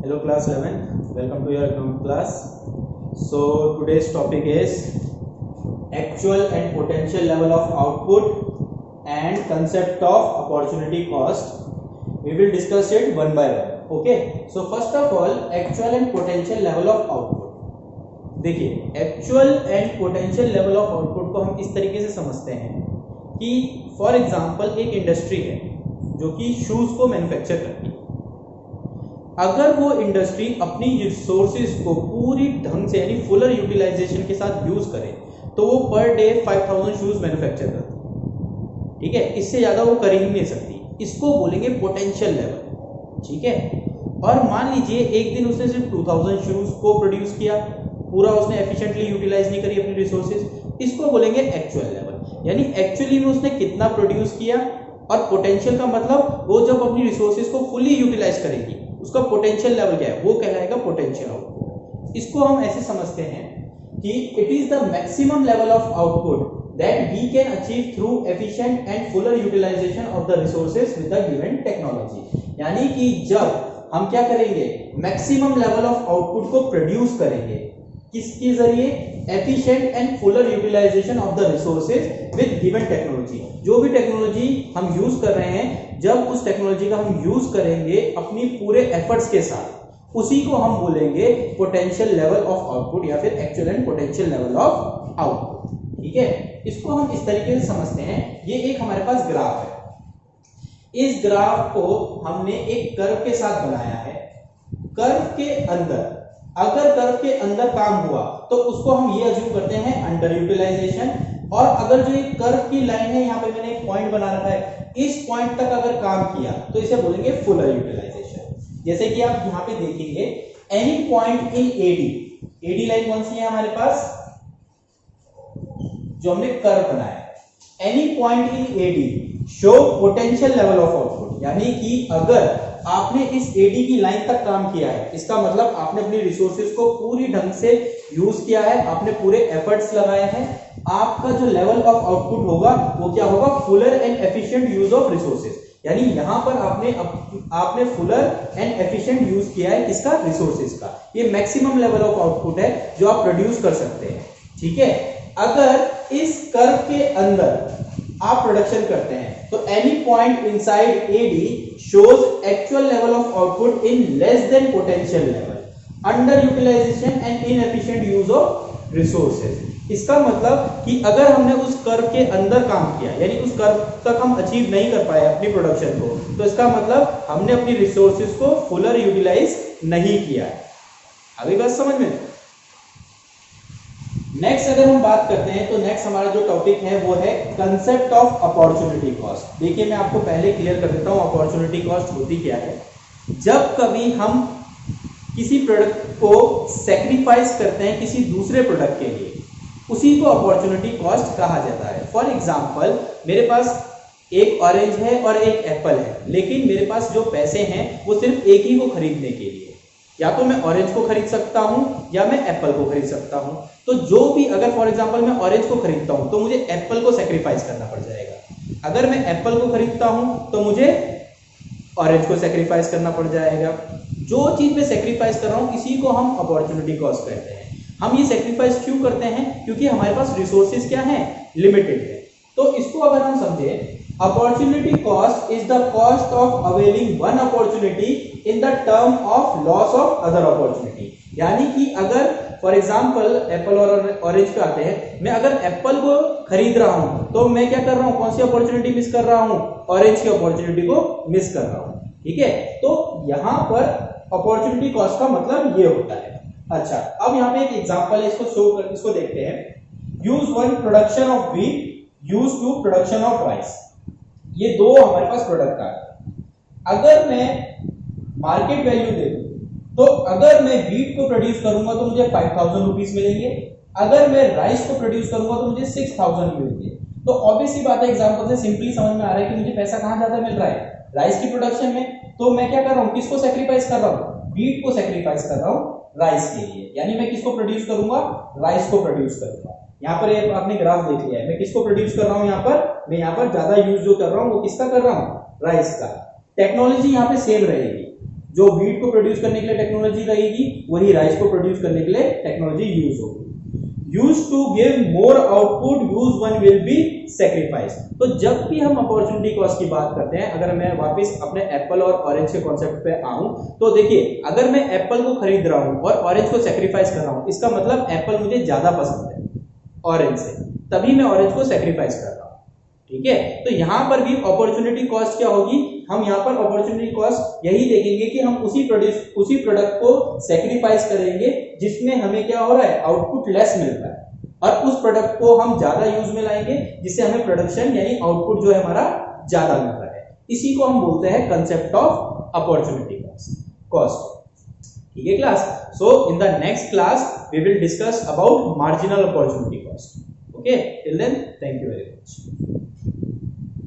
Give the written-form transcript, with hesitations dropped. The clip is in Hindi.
Hello class 11, welcome to your economic class. So today's topic is actual and potential level of output and concept of opportunity cost. We will discuss it one by one. Okay, so first of all actual and potential level of output. देखिए actual and potential level of output को हम इस तरीके से समझते हैं कि फॉर एग्जांपल एक इंडस्ट्री है जो कि शूज को मैन्युफैक्चर करती है। अगर वो इंडस्ट्री अपनी रिसोर्सेज को पूरी ढंग से यानी फुलर यूटिलाइजेशन के साथ यूज करे तो वो पर डे 5000 शूज मैन्युफैक्चर करती है। ठीक है, इससे ज्यादा वो कर ही नहीं सकती। इसको बोलेंगे पोटेंशियल लेवल। ठीक है, और मान लीजिए एक दिन उसने सिर्फ 2000 शूज को प्रोड्यूस किया, पूरा उसने एफिशिएंटली यूटिलाइज नहीं करी अपनी रिसोर्सेज, इसको बोलेंगे एक्चुअल लेवल। यानी एक्चुअली में उसने कितना प्रोड्यूस किया, और पोटेंशियल का मतलब वो जब अपनी रिसोर्सेज को फुली यूटिलाइज करेगी उसका पोटेंशियल लेवल क्या है, वो कहलाएगा पोटेंशियल आउटपुट। इसको हम ऐसे समझते हैं कि it is the maximum level of output that we can achieve through efficient and fuller utilisation of the resources with the given technology. यानी कि जब हम क्या करेंगे, मैक्सिमम लेवल ऑफ आउटपुट को प्रोड्यूस करेंगे किसके जरिए, efficient and fuller utilisation of the resources with given technology. जो भी टेक्नोलॉजी हम यूज कर रहे हैं, जब उस टेक्नोलॉजी का हम यूज करेंगे अपनी पूरे एफर्ट्स के साथ, उसी को हम बोलेंगे पोटेंशियल लेवल ऑफ आउटपुट या फिर actual and potential level of output. ठीक है, इसको हम इस तरीके से समझते हैं। ये एक हमारे पास ग्राफ है। इस ग्राफ को हमने एक कर्व के साथ बनाया है। कर्व के अंदर अगर कर्व के अंदर काम हुआ तो उसको हम ये अज्यूम करते हैं अंडर यूटिलाइजेशन, और अगर जो एक कर्व की लाइन है, यहाँ पे मैंने एक पॉइंट बना रखा है, इस पॉइंट तक अगर काम किया तो इसे बोलेंगे फुलर यूटिलाइजेशन। जैसे कि आप यहाँ पे देखेंगे any point in AD line कौन सी है हमारे पास, जो हमने कर्व बनाया है, any point in AD show potential level of output. यानी कि अगर आपने इस एडी की लाइन तक काम किया है, इसका मतलब आपने अपनी रिसोर्सेज को पूरी ढंग से यूज किया है, आपने पूरे एफर्ट्स लगाए हैं, आपका जो लेवल ऑफ आउटपुट होगा वो क्या होगा, Fuller and efficient use of resources. यानी यहां पर आपने फुलर एंड एफिशिएंट यूज किया है किसका, रिसोर्सेज का। ये मैक्सिमम लेवल ऑफ आउटपुट है जो आप प्रोड्यूस कर सकते हैं। ठीक है, अगर इस कर्व के अंदर आप प्रोडक्शन करते हैं तो any point inside AD shows actual level of output in less than potential level, under utilisation and inefficient use of resources. इसका मतलब कि अगर हमने उस कर्व के अंदर काम किया, यानी उस कर्व तक हम अचीव नहीं कर पाए अपनी प्रोडक्शन को, तो इसका मतलब हमने अपनी रिसोर्सेज को फुलर यूटिलाइज नहीं किया है। अभी बात समझ में। नेक्स्ट अगर हम बात करते हैं तो नेक्स्ट हमारा जो टॉपिक है वो है कंसेप्ट ऑफ अपॉर्चुनिटी कॉस्ट। देखिए मैं आपको पहले क्लियर कर देता हूं अपॉर्चुनिटी कॉस्ट होती क्या है। जब कभी हम किसी प्रोडक्ट को सेक्रीफाइस करते हैं किसी दूसरे प्रोडक्ट के लिए, उसी को अपॉर्चुनिटी कॉस्ट कहा जाता है। फॉर एग्जाम्पल मेरे पास एक ऑरेंज है और एक एप्पल है, लेकिन मेरे पास जो पैसे हैं वो सिर्फ एक ही को खरीदने के लिए, या तो मैं ऑरेंज को खरीद सकता हूं या मैं एप्पल को खरीद सकता हूं। तो जो भी, अगर फॉर एग्जांपल मैं ऑरेंज को खरीदता हूं तो मुझे एप्पल को सैक्रिफाइस करना पड़ जाएगा। अगर मैं एप्पल को खरीदता हूं तो मुझे ऑरेंज को सैक्रिफाइस करना पड़ जाएगा। जो चीज मैं सैक्रिफाइस कर रहा हूं इसी को हम अपॉर्चुनिटी कॉस्ट कहते हैं। हम ये सैक्रिफाइस क्यों करते हैं, क्योंकि हमारे पास रिसोर्सेज क्या है, लिमिटेड है। तो इसको अगर हम समझे, opportunity cost is the cost of availing one opportunity in the term of loss of other opportunity. यानी कि अगर फॉर एग्जांपल एप्पल और ऑरेंज पे आते हैं, मैं अगर एप्पल को खरीद रहा हूं तो मैं क्या कर रहा हूं, कौन सी अपॉर्चुनिटी मिस कर रहा हूं, ऑरेंज की अपॉर्चुनिटी को मिस कर रहा हूं। ठीक है, तो यहां पर अपॉर्चुनिटी कॉस्ट का मतलब ये होता है। अच्छा, अब यहाँ पे एक एग्जांपल है, इसको देखते हैं। Use one production of wheat use two production of rice. ये दो हमारे पास प्रोडक्ट है। अगर मैं मार्केट वैल्यू देखूं तो अगर मैं व्हीट को प्रोड्यूस करूंगा तो मुझे 5000 रुपीज मिलेंगे, अगर मैं राइस को प्रोड्यूस करूंगा तो मुझे 6000 मिलेंगे। तो ऑब्वियसली बात है, एग्जांपल से सिंपली समझ में आ रहा है कि मुझे पैसा कहां ज्यादा मिल रहा है, राइस की प्रोडक्शन में। तो मैं क्या कर रहा हूं, किसको सैक्रिफाइस कर रहा हूं, व्हीट को सैक्रिफाइस कर रहा हूं राइस के लिए। यानी मैं किसको प्रोड्यूस करूंगा, राइस को प्रोड्यूस करूंगा। यहाँ पर आपने ग्राफ देख लिया है, मैं किसको प्रोड्यूस कर रहा हूँ, यहाँ पर मैं यहाँ पर ज्यादा यूज जो कर रहा हूँ वो किसका कर रहा हूँ, राइस का। टेक्नोलॉजी यहाँ पे सेम रहेगी। जो व्हीट को प्रोड्यूस करने के लिए टेक्नोलॉजी लगेगी वही राइस को प्रोड्यूस करने के लिए टेक्नोलॉजी यूज होगी। Use two give more output use one will be sacrifice. तो जब भी हम अपॉर्चुनिटी कॉस्ट की बात करते हैं, अगर मैं वापस अपने एप्पल और ऑरेंज के कॉन्सेप्ट पे आऊं, तो देखिए अगर मैं एप्पल को खरीद रहा हूं और ऑरेंज को सेक्रीफाइस कर रहा हूं, इसका मतलब एप्पल मुझे ज्यादा पसंद है ऑरेंज से, तभी मैं ऑरेंज को सेक्रीफाइस कर रहा हूं। ठीक है, तो यहां पर भी अपॉर्चुनिटी कॉस्ट क्या होगी, हम यहां पर अपॉर्चुनिटी कॉस्ट यही देखेंगे कि हम उसी प्रोडक्ट को सेक्रीफाइस करेंगे जिसमें हमें क्या हो रहा है, आउटपुट लेस मिल रहा है, और उस प्रोडक्ट को हम ज्यादा यूज में लाएंगे जिससे हमें प्रोडक्शन यानी आउटपुट जो है हमारा ज्यादा मिल रहा है। इसी को हम बोलते हैं कंसेप्ट ऑफ अपॉर्चुनिटी कॉस्ट। ठीक है class, so in the next class we will discuss about marginal opportunity cost. Okay, till then thank you very much.